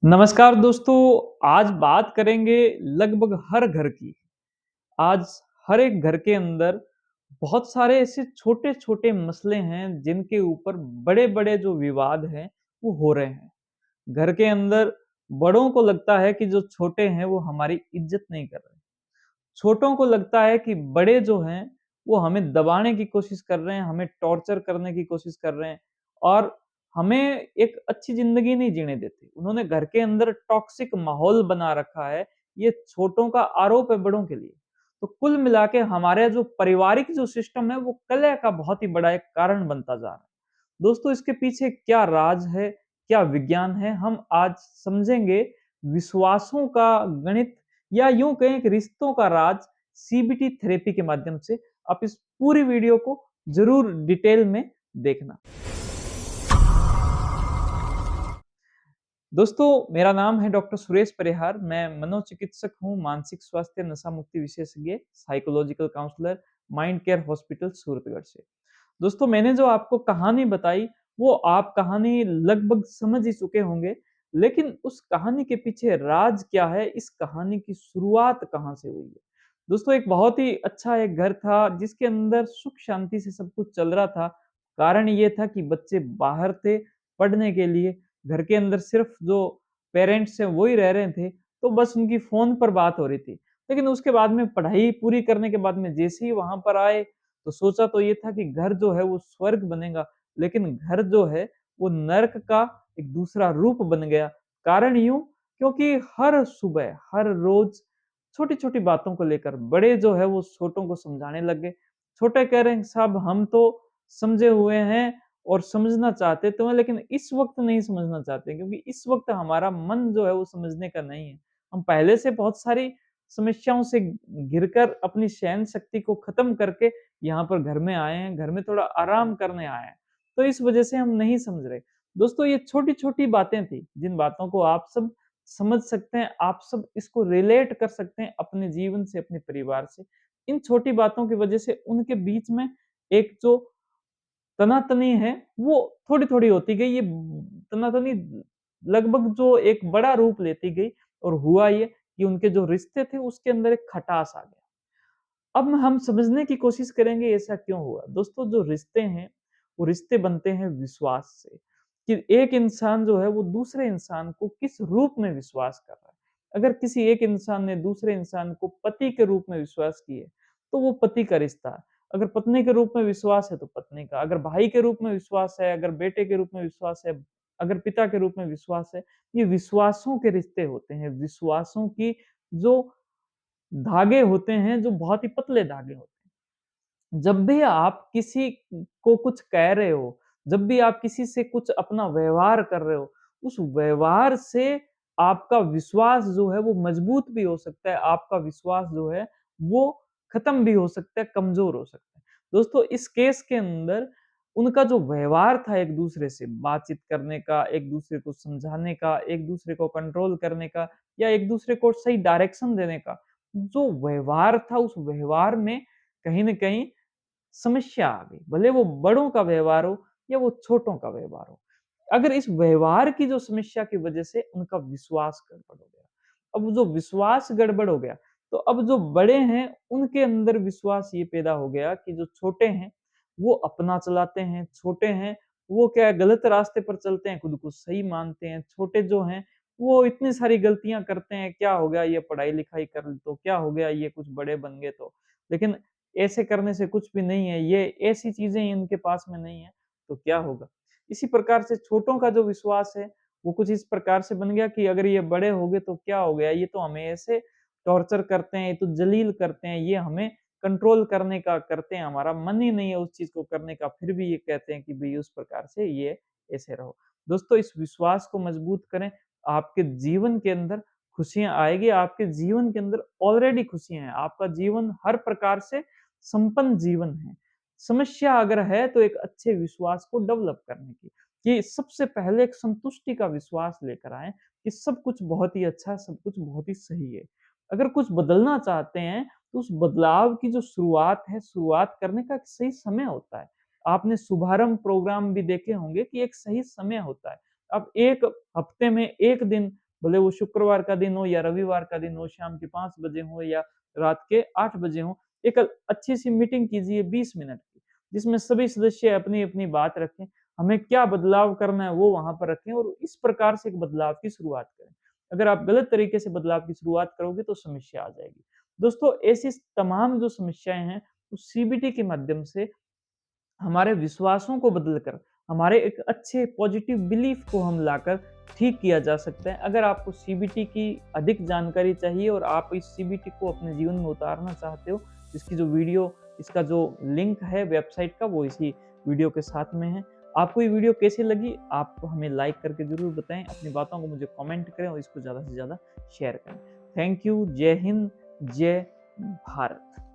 नमस्कार दोस्तों, आज बात करेंगे लगभग हर घर की। आज हर एक घर के अंदर बहुत सारे ऐसे छोटे-छोटे मसले हैं जिनके ऊपर बड़े-बड़े जो विवाद हैं, वो हो रहे हैं। घर के अंदर बड़ों को लगता है कि जो छोटे हैं वो हमारी इज़्ज़त नहीं कर रहे। छोटों को लगता है कि बड़े जो हैं, वो हमें दबाने की कोशिश कर रहे हैं, हमें टॉर्चर करने की कोशिश कर रहे हैं और हमें एक अच्छी ज़िंदगी नहीं जीने देते। उन्होंने घर के अंदर टॉक्सिक माहौल बना रखा है, ये छोटों का आरोप है बड़ों के लिए। तो कुल मिला के हमारे जो पारिवारिक जो सिस्टम है, वो कलह का बहुत ही बड़ा एक कारण बनता जा रहा है। दोस्तों, इसके पीछे क्या राज है, क्या विज्ञान है, हम आज समझेंगे। विश्वासों का गणित या यूँ कहें कि रिश्तों का राज सीबीटी थेरेपी के माध्यम से। आप इस पूरी वीडियो को ज़रूर डिटेल में देखना। दोस्तों, मेरा नाम है डॉक्टर सुरेश परिहार। मैं मनोचिकित्सक हूँ, मानसिक स्वास्थ्य, नशा मुक्ति विशेषज्ञ, psychological counsellor, mind care hospital Suratgarh से। दोस्तों, मैंने जो आपको कहानी बताई, वो आप कहानी लगभग समझ ही चुके होंगे, लेकिन उस कहानी के पीछे राज क्या है, इस कहानी की शुरुआत कहाँ से हुई है। दोस्तों, एक बहुत ही अच्छा एक घर था, जिसके अंदर सुख शांति से सब कुछ चल रहा था। कारण ये था कि बच्चे बाहर थे पढ़ने के लिए, घर के अंदर सिर्फ जो पेरेंट्स हैं, वो ही रह रहे थे, तो बस उनकी फ़ोन पर बात हो रही थी। लेकिन उसके बाद में पढ़ाई पूरी करने के बाद में जैसे ही वहाँ पर आए, तो सोचा तो ये था कि घर जो है वो स्वर्ग बनेगा, लेकिन घर जो है वो नर्क का एक दूसरा रूप बन गया। कारण यूँ क्योंकि हर सुबह, हर रोज़ छोटी-छोटी बातों को लेकर बड़े जो है वो छोटों को समझाने लग गए। छोटे कह रहे हैं साहब हम तो समझे हुए हैं और समझना चाहते तो हैं, लेकिन इस वक़्त नहीं समझना चाहते क्योंकि इस वक़्त हमारा मन जो है वो समझने का नहीं है। हम पहले से बहुत सारी समस्याओं से घिरकर अपनी सहन शक्ति को ख़त्म करके यहाँ पर घर में आए हैं, घर में थोड़ा आराम करने आए हैं। तो इस वज़ह से हम नहीं समझ रहे। दोस्तों, ये छोटी-छोटी बातें थी, जिन बातों को आप सब समझ सकते हैं, आप सब इसको रिलेट कर सकते हैं अपने जीवन से, अपने परिवार से। इन छोटी बातों की वज़ह से उनके बीच में एक जो तनातनी है, वो थोड़ी-थोड़ी होती गई। ये तनातनी लगभग जो एक बड़ा रूप लेती गई और हुआ ये कि उनके जो रिश्ते थे, उसके अंदर एक खटास आ गया। अब हम समझने की कोशिश करेंगे ऐसा क्यों हुआ? दोस्तों, जो रिश्ते हैं, वो रिश्ते बनते हैं विश्वास से, कि एक इंसान जो है वो दूसरे इंसान को किस रूप में विश्वास कर रहा है। अगर किसी एक इंसान ने दूसरे इंसान को पति के रूप में विश्वास किए, तो वो पति का रिश्ता है। अगर पत्नी के रूप में विश्वास है, तो पत्नी का। अगर भाई के रूप में विश्वास है, अगर बेटे के रूप में विश्वास है, अगर पिता के रूप में विश्वास है, ये विश्वासों के रिश्ते होते हैं। विश्वासों की जो धागे होते हैं, जो बहुत ही पतले धागे होते हैं। जब भी आप किसी को कुछ कह रहे हो, जब भी आप किसी से कुछ अपना व्यवहार कर रहे हो, उस व्यवहार से आपका विश्वास जो है वो मजबूत भी हो सकता है, आपका विश्वास जो है वो खत्म भी हो सकता है, कमज़ोर हो सकता है। दोस्तों, इस केस के अंदर उनका जो व्यवहार था एक-दूसरे से बातचीत करने का, एक-दूसरे को समझाने का, एक-दूसरे को कंट्रोल करने का या एक-दूसरे को सही डायरेक्शन देने का, जो व्यवहार था उस व्यवहार में कहीं न कहीं समस्या आ गई। भले वो बड़ों का व्यवहार हो या वो छोटों का व्यवहार हो। अगर इस व्यवहार की जो समस्या की वजह से उनका विश्वास गड़बड़ हो गया। अब जो विश्वास गड़बड़ हो गया, तो अब जो बड़े हैं उनके अंदर विश्वास ये पैदा हो गया कि जो छोटे हैं, वो अपना चलाते हैं, छोटे हैं, वो क्या है गलत रास्ते पर चलते हैं, खुद को सही मानते हैं। छोटे जो हैं, वो इतनी सारी गलतियाँ करते हैं, क्या हो गया ये पढ़ाई-लिखाई कर ली तो, क्या हो गया ये कुछ बड़े बन गए तो। लेकिन ऐसे करने से कुछ भी नहीं है, ये ऐसी चीज़ें इनके पास में नहीं है, तो क्या होगा? इसी प्रकार से छोटों का जो विश्वास है, वो कुछ इस प्रकार से बन गया कि अगर ये बड़े हो गए तो क्या हो गया? ये तो हमें ऐसे टॉर्चर करते हैं, ये तो ज़लील करते हैं, ये हमें कंट्रोल करने का करते हैं, हमारा मन ही नहीं है उस चीज़ को करने का, फिर भी ये कहते हैं कि भई उस प्रकार से ये ऐसे रहो। दोस्तों, इस विश्वास को मजबूत करें, आपके जीवन के अंदर खुशियाँ आएगी, आपके जीवन के अंदर ऑलरेडी खुशियाँ हैं, आपका जीवन हर प्रकार से संपन्न जीवन है। समस्या अगर है तो एक अच्छे विश्वास को डेवलप करने की, कि सबसे पहले एक संतुष्टि का विश्वास लेकर आएँ कि सब कुछ बहुत ही अच्छा है, सब कुछ बहुत ही सही है। अगर कुछ बदलना चाहते हैं, तो उस बदलाव की जो शुरुआत है, शुरुआत करने का एक सही समय होता है। आपने शुभारंभ प्रोग्राम भी देखे होंगे कि एक सही समय होता है। अब 1 हफ्ते में 1 दिन भले वो शुक्रवार का दिन हो या रविवार का दिन हो, शाम के 5 बजे हो या रात के 8 बजे हो, एक अच्छी-सी मीटिंग कीजिए 20 मिनट की, जिसमें सभी सदस्य अपनी-अपनी बात रखें। हमें क्या बदलाव करना है वो वहाँ पर रखें और इस प्रकार से एक बदलाव की शुरुआत करें। अगर आप गलत तरीके से बदलाव की शुरुआत करोगे तो समस्या आ जाएगी। दोस्तों ऐसी तमाम जो समस्याएँ हैं, उस सीबीटी के माध्यम से हमारे विश्वासों को बदलकर, हमारे एक अच्छे पॉजिटिव बिलीफ को हम लाकर ठीक किया जा सकता है। अगर आपको सीबीटी की अधिक जानकारी चाहिए और आप इस सीबीटी को अपने जीवन में उतारना चाहते हो, इसकी जो वीडियो, इसका जो लिंक है वेबसाइट का, वो इसी वीडियो के साथ में है। आपको ये वीडियो कैसी लगी? आप हमें लाइक करके ज़रूर बताएँ, अपनी बातों को मुझे कमेंट करें और इसको ज़्यादा से ज़्यादा शेयर करें। थैंक यू, जय हिंद, जय भारत।